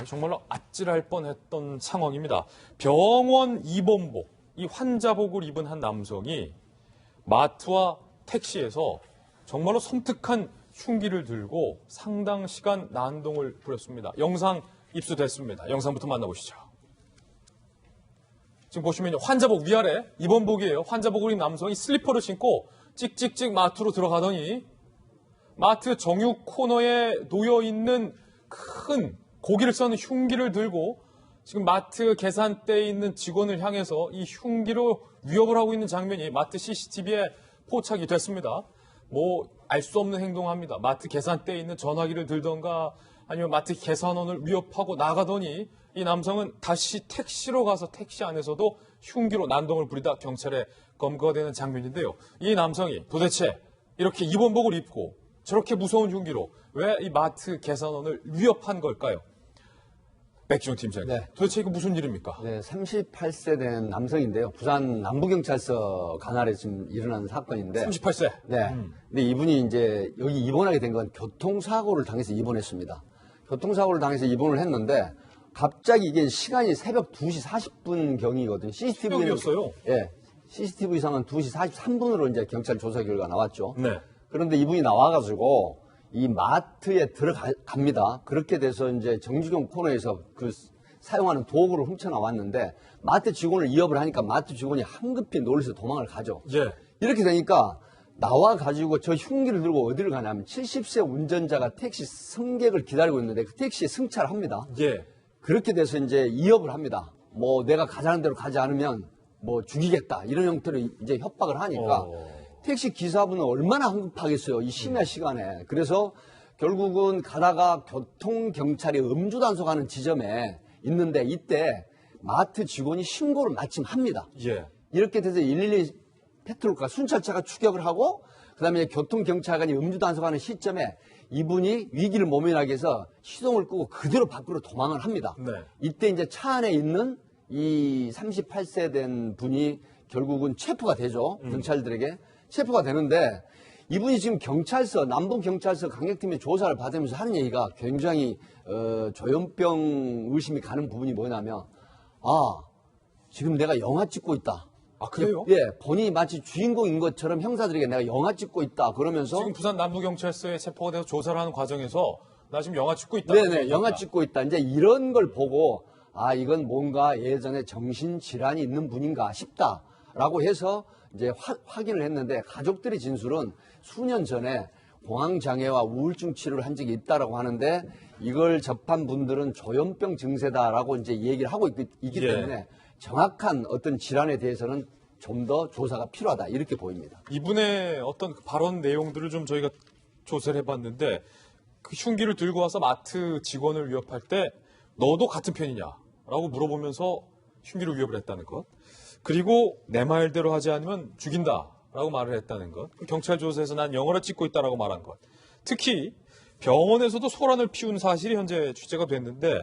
정말로 아찔할 뻔했던 상황입니다. 병원 입원복, 이 환자복을 입은 한 남성이 마트와 택시에서 정말로 섬뜩한 흉기를 들고 상당 시간 난동을 부렸습니다. 영상 입수됐습니다. 영상부터 만나보시죠. 지금 보시면 환자복 위아래 입원복이에요. 환자복을 입은 남성이 슬리퍼를 신고 찍찍찍 마트로 들어가더니 마트 정육 코너에 놓여있는 큰 고기를 써는 흉기를 들고 지금 마트 계산대에 있는 직원을 향해서 이 흉기로 위협을 하고 있는 장면이 마트 CCTV에 포착이 됐습니다. 알 수 없는 행동을 합니다. 마트 계산대에 있는 전화기를 들던가 아니면 마트 계산원을 위협하고 나가더니 이 남성은 다시 택시로 가서 택시 안에서도 흉기로 난동을 부리다 경찰에 검거가 되는 장면인데요. 이 남성이 도대체 이렇게 입원복을 입고 저렇게 무서운 흉기로 왜 이 마트 계산원을 위협한 걸까요? 백지용 팀장님, 네. 도대체 이거 무슨 일입니까? 네, 38세 된 남성인데요. 부산 남부경찰서 관할에 지금 일어난 사건인데. 38세. 네. 근데 이분이 이제 여기 입원하게 된 건 교통사고를 당해서 입원했습니다. 교통사고를 당해서 입원을 했는데 갑자기 이게 시간이 새벽 2시 40분 경이거든요. 새벽이었어요? 예. CCTV상은 2시 43분으로 이제 경찰 조사 결과 나왔죠. 네. 그런데 이분이 나와가지고 이 마트에 들어갑니다. 그렇게 돼서 이제 정주경 코너에서 그 사용하는 도구를 훔쳐나왔는데 마트 직원을 위협을 하니까 마트 직원이 황급히 놀라서 도망을 가죠. 예. 이렇게 되니까 나와가지고 저 흉기를 들고 어디를 가냐면 70세 운전자가 택시 승객을 기다리고 있는데 그 택시에 승차를 합니다. 예. 그렇게 돼서 이제 위협을 합니다. 내가 가자는 대로 가지 않으면 죽이겠다. 이런 형태로 이제 협박을 하니까 택시 기사분은 얼마나 황급하겠어요. 이 심야 시간에. 그래서 결국은 가다가 교통경찰이 음주단속하는 지점에 있는데 이때 마트 직원이 신고를 마침 합니다. 예. 이렇게 돼서 112 페트롤카 순찰차가 추격을 하고 그다음에 교통경찰관이 음주단속하는 시점에 이분이 위기를 모면하기 위해서 시동을 끄고 그대로 밖으로 도망을 합니다. 네. 이때 이제 차 안에 있는 이 38세 된 분이 결국은 체포가 되죠. 경찰들에게. 체포가 되는데 이분이 지금 경찰서, 남부경찰서 강력팀의 조사를 받으면서 하는 얘기가 굉장히 조현병 의심이 가는 부분이 뭐냐면 지금 내가 영화 찍고 있다. 아, 그래요? 예, 본인이 마치 주인공인 것처럼 형사들에게 내가 영화 찍고 있다. 그러면서 지금 부산 남부경찰서에 체포가 돼서 조사를 하는 과정에서 나 지금 영화 찍고 있다. 네네, 영화 찍고 있다. 이제 이런 걸 보고 이건 뭔가 예전에 정신질환이 있는 분인가 싶다라고 해서 이제 확인을 했는데 가족들의 진술은 수년 전에 공황장애와 우울증 치료를 한 적이 있다라고 하는데 이걸 접한 분들은 조현병 증세다라고 이제 얘기를 하고 있기 때문에 정확한 어떤 질환에 대해서는 좀 더 조사가 필요하다 이렇게 보입니다. 이분의 어떤 발언 내용들을 좀 저희가 조사를 해봤는데 그 흉기를 들고 와서 마트 직원을 위협할 때 너도 같은 편이냐라고 물어보면서 흉기를 위협을 했다는 것. 그리고 내 말대로 하지 않으면 죽인다라고 말을 했다는 것. 경찰 조사에서 난 영화를 찍고 있다라고 말한 것. 특히 병원에서도 소란을 피운 사실이 현재 취재가 됐는데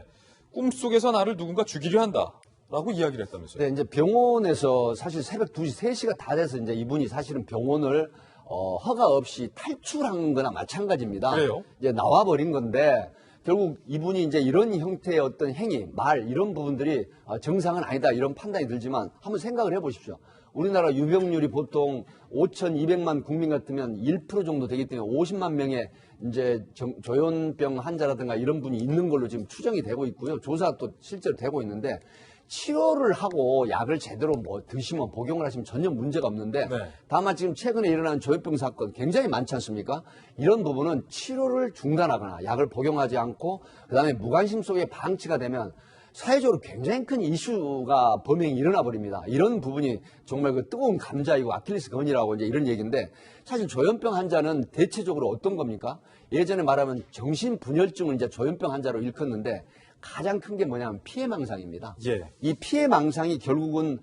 꿈속에서 나를 누군가 죽이려 한다라고 이야기를 했다면서요. 네, 이제 병원에서 사실 새벽 2시, 3시가 다 돼서 이제 이분이 사실은 병원을 허가 없이 탈출한 거나 마찬가지입니다. 그래요? 이제 나와버린 건데 결국 이분이 이제 이런 형태의 어떤 행위, 말 이런 부분들이 정상은 아니다 이런 판단이 들지만 한번 생각을 해보십시오. 우리나라 유병률이 보통 5,200만 국민 같으면 1% 정도 되기 때문에 50만 명의 이제 조현병 환자라든가 이런 분이 있는 걸로 지금 추정이 되고 있고요. 조사도 실제로 되고 있는데 치료를 하고 약을 제대로 드시면 복용을 하시면 전혀 문제가 없는데 다만 지금 최근에 일어난 조현병 사건 굉장히 많지 않습니까? 이런 부분은 치료를 중단하거나 약을 복용하지 않고 그다음에 무관심 속에 방치가 되면 사회적으로 굉장히 큰 이슈가 범행이 일어나 버립니다. 이런 부분이 정말 그 뜨거운 감자이고 아킬레스 건이라고 이제 이런 얘기인데 사실 조현병 환자는 대체적으로 어떤 겁니까? 예전에 말하면 정신분열증을 이제 조현병 환자로 일컫는데 가장 큰 게 뭐냐면 피해망상입니다. 예. 이 피해망상이 결국은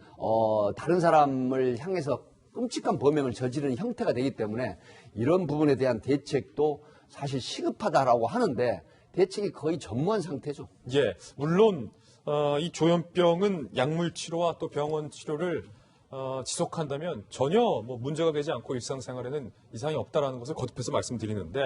다른 사람을 향해서 끔찍한 범행을 저지르는 형태가 되기 때문에 이런 부분에 대한 대책도 사실 시급하다라고 하는데 대책이 거의 전무한 상태죠. 예, 물론 이 조현병은 약물 치료와 또 병원 치료를 지속한다면 전혀 뭐 문제가 되지 않고 일상생활에는 이상이 없다라는 것을 거듭해서 말씀드리는데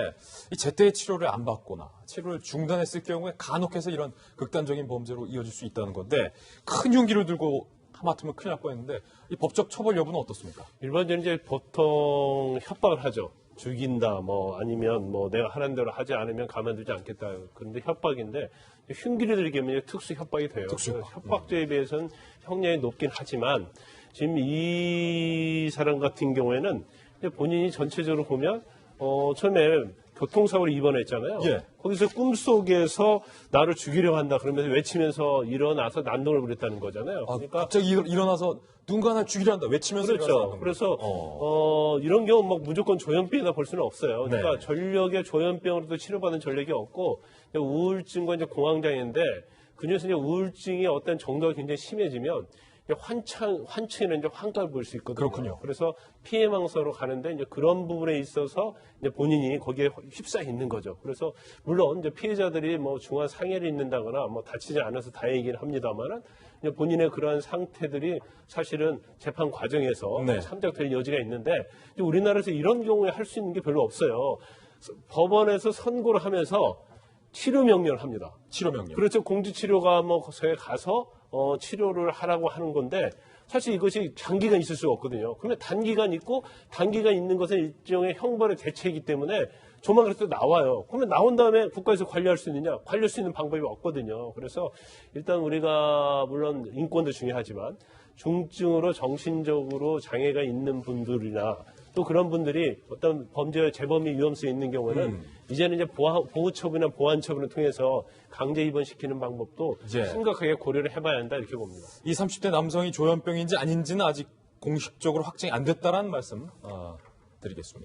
이 제때의 치료를 안 받거나 치료를 중단했을 경우에 간혹해서 이런 극단적인 범죄로 이어질 수 있다는 건데 큰 흉기를 들고 하마터면 큰일 날 뻔했는데 이 법적 처벌 여부는 어떻습니까? 일반적으로 이제 보통 협박을 하죠. 죽인다, 뭐 아니면 뭐 내가 하는 대로 하지 않으면 가만두지 않겠다. 그런데 협박인데 흉기를 들게 하면 특수 협박이 돼요. 특수 협박. 협박죄에 비해서는 형량이 높긴 하지만 지금 이 사람 같은 경우에는 본인이 전체적으로 보면 처음에 교통사고로 입원했잖아요. 예. 거기서 꿈속에서 나를 죽이려고 한다 그러면서 외치면서 일어나서 난동을 부렸다는 거잖아요. 그러니까 갑자기 일어나서 누군가 날 죽이려 한다 외치면서 그렇죠. 일어나는 그래서 거예요. 이런 경우 막 무조건 조현병이다 볼 수는 없어요. 그러니까 네. 전력의 조현병으로도 치료받는 전력이 없고 우울증과 이제 공황장애인데 그중에서 이제 우울증이 어떤 정도가 굉장히 심해지면 이제 환청에는 이제 환각을 볼 수 있거든요. 그렇군요. 그래서 피해망사로 가는데 이제 그런 부분에 있어서 이제 본인이 거기에 휩싸여 있는 거죠. 그래서 물론 이제 피해자들이 뭐 중한 상해를 입는다거나 뭐 다치지 않아서 다행이긴 합니다만은 이제 본인의 그러한 상태들이 사실은 재판 과정에서 네. 참작될 여지가 있는데 이제 우리나라에서 이런 경우에 할 수 있는 게 별로 없어요. 법원에서 선고를 하면서 치료 명령을 합니다. 치료 명령. 그렇죠. 공주치료감서에 가서 치료를 하라고 하는 건데 사실 이것이 장기간 있을 수가 없거든요. 그러면 단기간 있고 단기간 있는 것은 일종의 형벌의 대체이기 때문에 조만간 또 나와요. 그러면 나온 다음에 국가에서 관리할 수 있느냐? 관리할 수 있는 방법이 없거든요. 그래서 일단 우리가 물론 인권도 중요하지만 중증으로 정신적으로 장애가 있는 분들이나 또 그런 분들이 어떤 범죄 재범이 위험성이 있는 경우는 이제는 이제 보호처분이나 보완처분을 통해서 강제 입원시키는 방법도 예. 심각하게 고려를 해봐야 한다 이렇게 봅니다. 이 30대 남성이 조현병인지 아닌지는 아직 공식적으로 확정이 안 됐다라는 말씀 드리겠습니다.